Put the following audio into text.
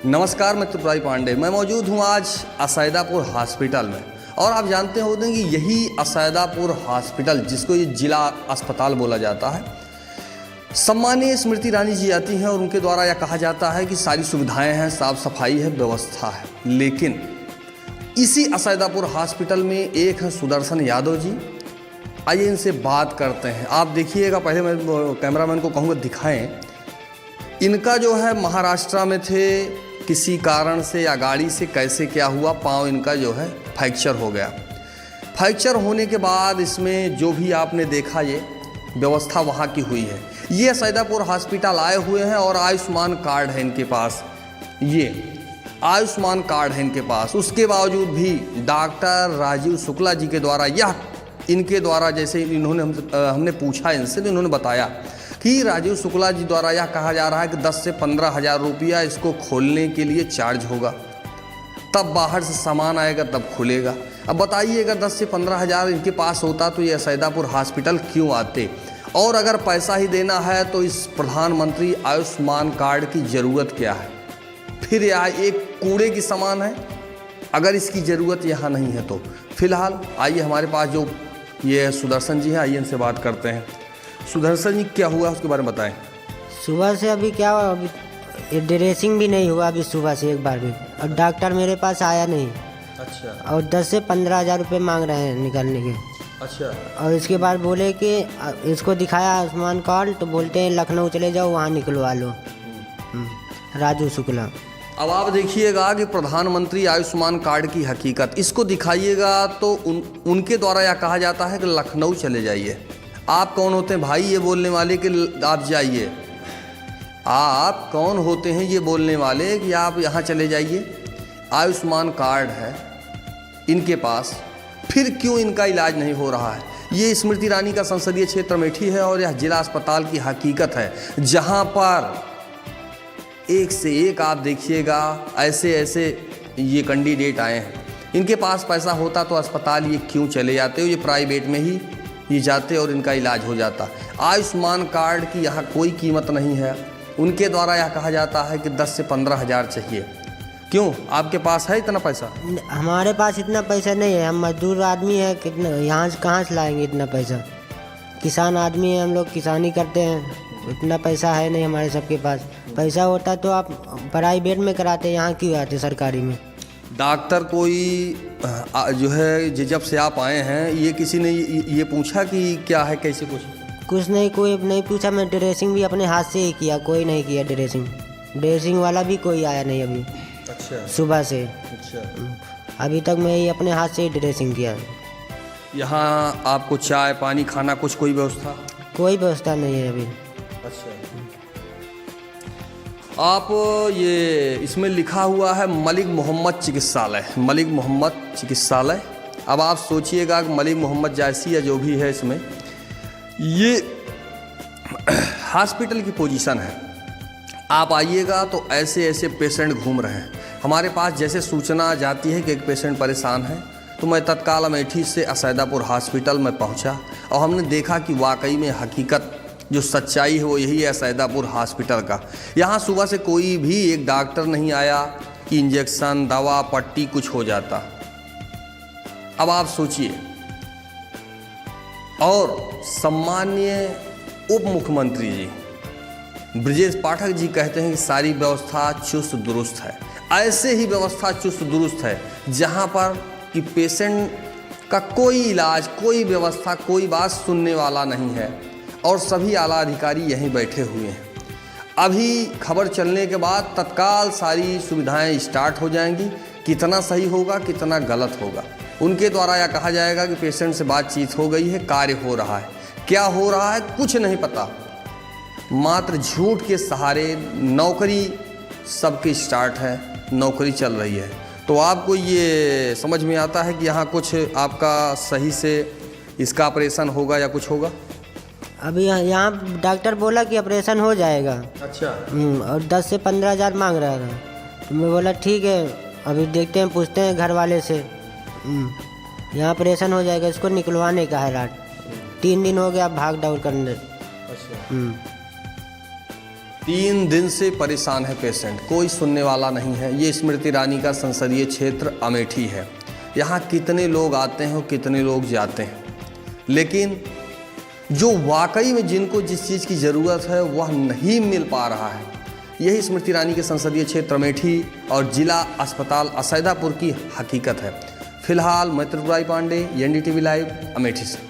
नमस्कार, मैं त्रिपुरारी पांडे। मैं मौजूद हूँ आज असैदापुर हॉस्पिटल में और आप जानते होते हैं कि यही असैदापुर हॉस्पिटल, जिसको ये जिला अस्पताल बोला जाता है, सम्मानीय स्मृति ईरानी जी आती हैं और उनके द्वारा यह कहा जाता है कि सारी सुविधाएं हैं, साफ सफाई है, व्यवस्था है। लेकिन इसी असैदापुर हॉस्पिटल में एक है सुदर्शन यादव जी। आइए इनसे बात करते हैं। आप देखिएगा, पहले मैं कैमरामैन को कहूँगा दिखाएं। इनका जो है महाराष्ट्र में थे, किसी कारण से या गाड़ी से कैसे क्या हुआ, पाँव इनका जो है फ्रैक्चर हो गया। फ्रैक्चर होने के बाद इसमें जो भी आपने देखा, ये व्यवस्था वहाँ की हुई है। ये असैदापुर हॉस्पिटल आए हुए हैं और आयुष्मान कार्ड है इनके पास, ये आयुष्मान कार्ड है इनके पास। उसके बावजूद भी डॉक्टर राजीव शुक्ला जी के द्वारा इनके द्वारा जैसे इन्होंने हमने पूछा इनसे, तो इन्होंने बताया कि राजीव शुक्ला जी द्वारा यह कहा जा रहा है कि 10 से 15 हज़ार रुपया इसको खोलने के लिए चार्ज होगा, तब बाहर से सामान आएगा तब खुलेगा। अब बताइए, अगर 10 से 15 हज़ार इनके पास होता तो ये असैदापुर हॉस्पिटल क्यों आते? और अगर पैसा ही देना है तो इस प्रधानमंत्री आयुष्मान कार्ड की ज़रूरत क्या है? फिर यह एक कूड़े की सामान है अगर इसकी ज़रूरत यहाँ नहीं है तो। फिलहाल आइए, हमारे पास जो ये सुदर्शन जी हैं, आइए इनसे बात करते हैं। सुदर्शन जी, क्या हुआ उसके बारे में बताएं। सुबह से अभी क्या हुआ, अभी ड्रेसिंग भी नहीं हुआ अभी सुबह से एक बार भी, और डॉक्टर मेरे पास आया नहीं। अच्छा। और 10 से 15 हज़ार रुपये मांग रहे हैं निकालने के। अच्छा। और इसके बाद बोले कि इसको दिखाया आयुष्मान कार्ड, तो बोलते हैं लखनऊ चले जाओ, वहाँ निकलवा लो। राजू शुक्ला। अब आप देखिएगा कि प्रधानमंत्री आयुष्मान कार्ड की हकीकत इसको दिखाइएगा तो उनके द्वारा यह कहा जाता है कि लखनऊ चले जाइए। आप कौन होते हैं भाई ये बोलने वाले कि आप जाइए? आप कौन होते हैं ये बोलने वाले कि आप यहाँ चले जाइए? आयुष्मान कार्ड है इनके पास, फिर क्यों इनका इलाज नहीं हो रहा है? ये स्मृति ईरानी का संसदीय क्षेत्र अमेठी है और यह जिला अस्पताल की हकीकत है, जहाँ पर एक से एक आप देखिएगा ऐसे ऐसे ये कैंडिडेट आए हैं। इनके पास पैसा होता तो अस्पताल ये क्यों चले जाते हो? ये प्राइवेट में ही ये जाते और इनका इलाज हो जाता। आयुष्मान कार्ड की यहाँ कोई कीमत नहीं है। उनके द्वारा यह कहा जाता है कि 10 से 15 हज़ार चाहिए। क्यों, आपके पास है इतना पैसा? हमारे पास इतना पैसा नहीं है, हम मजदूर आदमी है, कितना यहाँ से कहाँ से लाएंगे इतना पैसा? किसान आदमी है हम लोग, किसानी करते हैं, इतना पैसा है नहीं हमारे सबके पास। पैसा होता तो आप प्राइवेट में कराते, यहाँ क्यों आते सरकारी में? डॉक्टर कोई जो है, जब से आप आए हैं, ये किसी ने ये पूछा कि क्या है, कैसे कुछ नहीं, कोई नहीं पूछा। मैं ड्रेसिंग भी अपने हाथ से ही किया, कोई नहीं किया ड्रेसिंग वाला भी कोई आया नहीं अभी। अच्छा। सुबह से। अच्छा। अभी तक मैं अपने हाथ से ही ड्रेसिंग किया। यहाँ आपको चाय पानी खाना कुछ कोई व्यवस्था? कोई व्यवस्था नहीं है अभी। अच्छा। आप ये इसमें लिखा हुआ है मलिक मोहम्मद चिकित्सालय, मलिक मोहम्मद चिकित्सालय। अब आप सोचिएगा कि मलिक मोहम्मद जैसी या जो भी है, इसमें ये हॉस्पिटल की पोजीशन है। आप आइएगा तो ऐसे ऐसे पेशेंट घूम रहे हैं। हमारे पास जैसे सूचना जाती है कि एक पेशेंट परेशान है, तो मैं तत्काल अमेठी से असैदापुर हॉस्पिटल में पहुंचा और हमने देखा कि वाकई में हकीकत जो सच्चाई है वो यही है असैदापुर हॉस्पिटल का। यहाँ सुबह से कोई भी एक डॉक्टर नहीं आया कि इंजेक्शन दवा पट्टी कुछ हो जाता। अब आप सोचिए, और सम्मान्य उप मुख्यमंत्री जी ब्रजेश पाठक जी कहते हैं कि सारी व्यवस्था चुस्त दुरुस्त है। ऐसे ही व्यवस्था चुस्त दुरुस्त है जहाँ पर कि पेशेंट का कोई इलाज, कोई व्यवस्था, कोई बात सुनने वाला नहीं है और सभी आला अधिकारी यहीं बैठे हुए हैं। अभी खबर चलने के बाद तत्काल सारी सुविधाएं स्टार्ट हो जाएंगी। कितना सही होगा, कितना गलत होगा, उनके द्वारा यह कहा जाएगा कि पेशेंट से बातचीत हो गई है, कार्य हो रहा है। क्या हो रहा है कुछ नहीं पता, मात्र झूठ के सहारे नौकरी सबकी स्टार्ट है, नौकरी चल रही है। तो आपको ये समझ में आता है कि यहाँ कुछ आपका सही से इसका ऑपरेशन होगा या कुछ होगा? अभी यहाँ डॉक्टर बोला कि ऑपरेशन हो जाएगा। अच्छा। और 10 से 15 हज़ार मांग रहा था, तो मैं बोला ठीक है, अभी देखते हैं, पूछते हैं घर वाले से। यहाँ ऑपरेशन हो जाएगा, इसको निकलवाने का है रात। 3 दिन हो गया भाग दौड़ करने। अच्छा। 3 दिन से परेशान है पेशेंट, कोई सुनने वाला नहीं है। ये स्मृति ईरानी का संसदीय क्षेत्र अमेठी है। यहाँ कितने लोग आते हैं और कितने लोग जाते हैं, लेकिन जो वाकई में जिनको जिस चीज़ की ज़रूरत है वह नहीं मिल पा रहा है। यही स्मृति ईरानी के संसदीय क्षेत्र अमेठी और जिला अस्पताल असैदापुर की हकीकत है। फिलहाल मैं त्रिपुरारी पांडे, NDTV लाइव, अमेठी से।